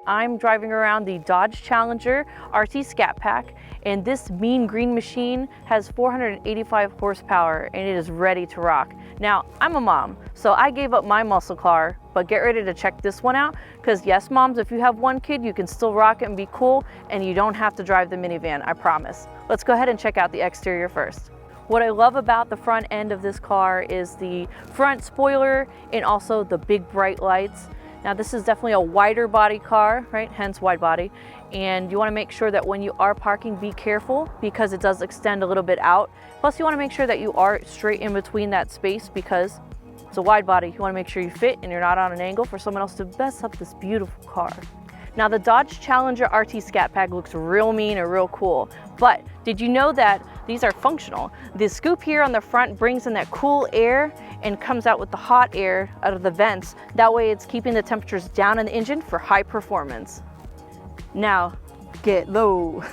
I'm driving around the Dodge Challenger RT Scat Pack, and this mean green machine has 485 horsepower and it is ready to rock. Now, I'm a mom, so I gave up my muscle car, but get ready to check this one out, because yes, moms, if you have one kid, you can still rock it and be cool, and you don't have to drive the minivan, I promise. Let's go ahead and check out the exterior first. What I love about the front end of this car is the front spoiler and also the big bright lights. Now this is definitely a wider body car, right? Hence wide body. And you want to make sure that when you are parking, be careful because it does extend a little bit out. Plus you want to make sure that you are straight in between that space because it's a wide body. You want to make sure you fit and you're not on an angle for someone else to mess up this beautiful car. Now the Dodge Challenger RT Scat Pack looks real mean and real cool, but did you know that these are functional? The scoop here on the front brings in that cool air and comes out with the hot air out of the vents. That way it's keeping the temperatures down in the engine for high performance. Now, get low.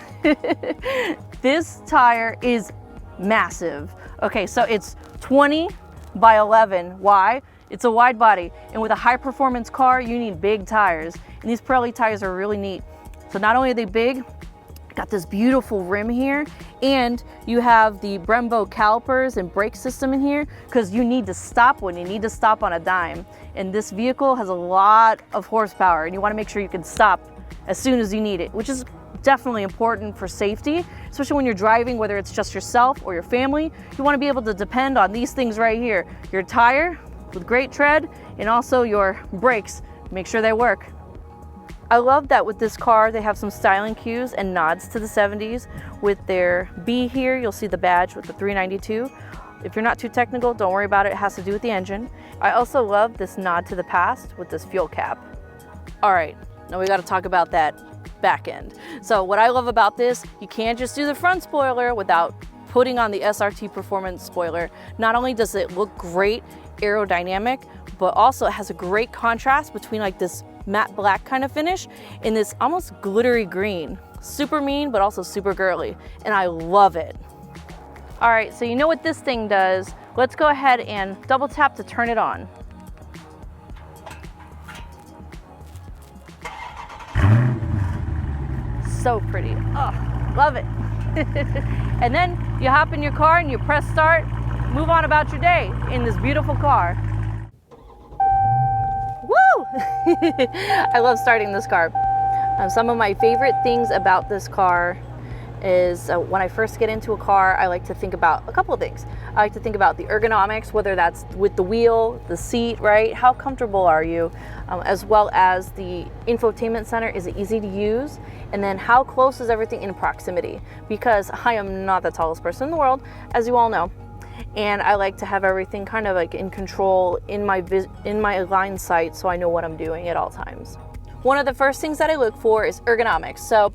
This tire is massive. Okay, so it's 20 by 11. Why? It's a wide body, and with a high performance car, you need big tires. And these Pirelli tires are really neat. So not only are they big, got this beautiful rim here, and you have the Brembo calipers and brake system in here because you need to stop when you need to stop on a dime. And this vehicle has a lot of horsepower, and you want to make sure you can stop as soon as you need it, which is definitely important for safety, especially when you're driving, whether it's just yourself or your family. You want to be able to depend on these things right here. Your tire with great tread and also your brakes. Make sure they work. I love that with this car they have some styling cues and nods to the 70s. With their B here, you'll see the badge with the 392. If you're not too technical, don't worry about it. It has to do with the engine. I also love this nod to the past with this fuel cap. All right, now we got to talk about that back end. So what I love about this, you can't just do the front spoiler without putting on the SRT Performance spoiler. Not only does it look great aerodynamic, but also it has a great contrast between like this matte black kind of finish and this almost glittery green. Super mean, but also super girly, and I love it. All right, so you know what this thing does. Let's go ahead and double tap to turn it on. So pretty. Oh, love it. And then you hop in your car and you press start, move on about your day in this beautiful car. Woo! I love starting this car. Some of my favorite things about this car is when I first get into a car, I like to think about a couple of things. I like to think about the ergonomics, whether that's with the wheel, the seat, right? How comfortable are you? As well as the infotainment center, is it easy to use? And then how close is everything in proximity? Because I am not the tallest person in the world, as you all know. And I like to have everything kind of like in control in my line sight so I know what I'm doing at all times. One of the first things that I look for is ergonomics. So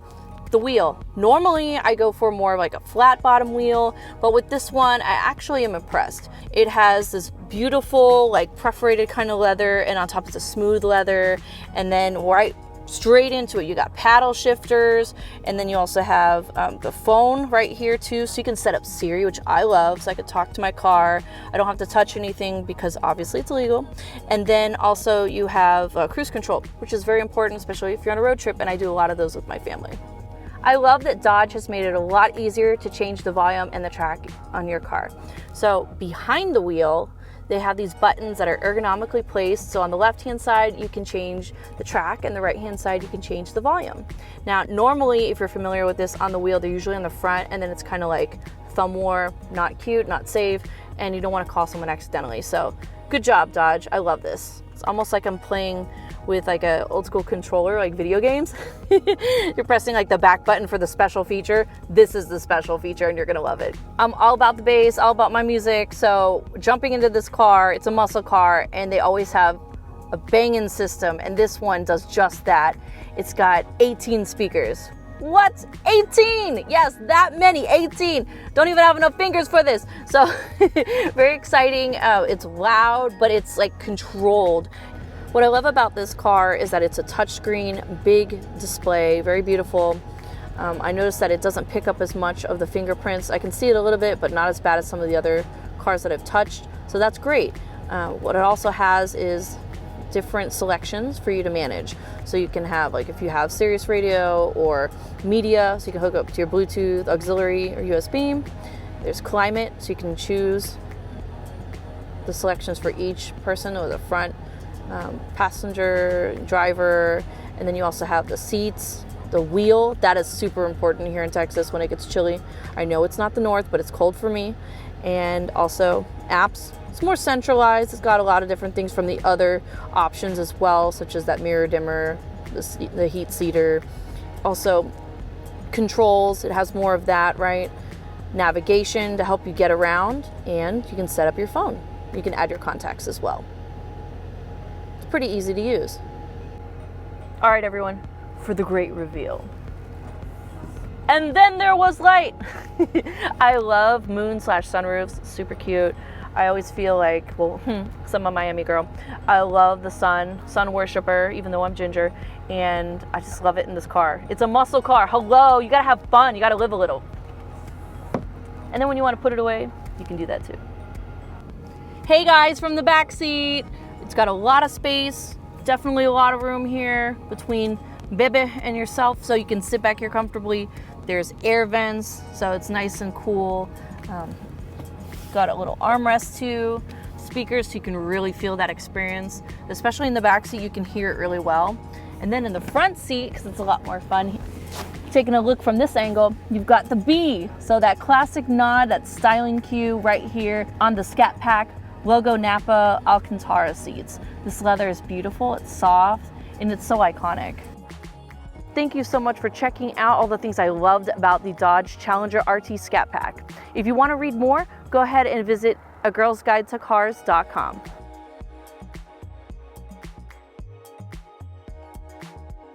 the wheel. Normally I go for more like a flat bottom wheel, but with this one I actually am impressed. It has this beautiful like perforated kind of leather, and on top it's a smooth leather, and then right straight into it you got paddle shifters, and then you also have the phone right here too, so you can set up Siri, which I love, so I could talk to my car. I don't have to touch anything because obviously it's illegal. And then also you have cruise control, which is very important, especially if you're on a road trip, and I do a lot of those with my family. I love that Dodge has made it a lot easier to change the volume and the track on your car. So behind the wheel, they have these buttons that are ergonomically placed. So on the left-hand side, you can change the track, and the right-hand side, you can change the volume. Now, normally, if you're familiar with this on the wheel, they're usually on the front, and then it's kind of like thumb war, not cute, not safe, and you don't want to call someone accidentally. So good job, Dodge. I love this. It's almost like I'm playing with like a old school controller, like video games. You're pressing like the back button for the special feature. This is the special feature and you're gonna love it. I'm all about the bass, all about my music. So jumping into this car, it's a muscle car, and they always have a banging system, and this one does just that. It's got 18 speakers. What? 18? Yes, that many, 18. Don't even have enough fingers for this. So very exciting. It's loud, but it's like controlled. What I love about this car is that it's a touchscreen, big display, very beautiful. I noticed that it doesn't pick up as much of the fingerprints. I can see it a little bit, but not as bad as some of the other cars that I've touched. So that's great. What it also has is different selections for you to manage. So you can have, like, if you have Sirius radio or media, so you can hook up to your Bluetooth, auxiliary, or USB. There's climate, so you can choose the selections for each person, or the front, passenger, driver, and then you also have the seats, the wheel. That is super important here in Texas when it gets chilly. I know it's not the north, but it's cold for me. And also apps. It's more centralized. It's got a lot of different things from the other options as well, such as that mirror dimmer, the heat seater. Also controls, it has more of that, right? Navigation to help you get around, and you can set up your phone. You can add your contacts as well. It's pretty easy to use. All right, everyone, for the great reveal. And then there was light. I love moon/sunroofs, super cute. I always feel like, well, I'm a Miami girl. I love the sun worshiper, even though I'm ginger, and I just love it in this car. It's a muscle car. Hello, you gotta have fun, you gotta live a little. And then when you wanna put it away, you can do that too. Hey guys, from the back seat. It's got a lot of space, definitely a lot of room here between Bebe and yourself, so you can sit back here comfortably. There's air vents, so it's nice and cool. Got a little armrest too, speakers, so you can really feel that experience. Especially in the back seat, you can hear it really well. And then in the front seat, because it's a lot more fun, taking a look from this angle, you've got the B, so that classic nod, that styling cue right here on the Scat Pack logo Napa Alcantara seats. This leather is beautiful, it's soft, and it's so iconic. Thank you so much for checking out all the things I loved about the Dodge Challenger RT Scat Pack. If you want to read more, go ahead and visit agirlsguidetocars.com.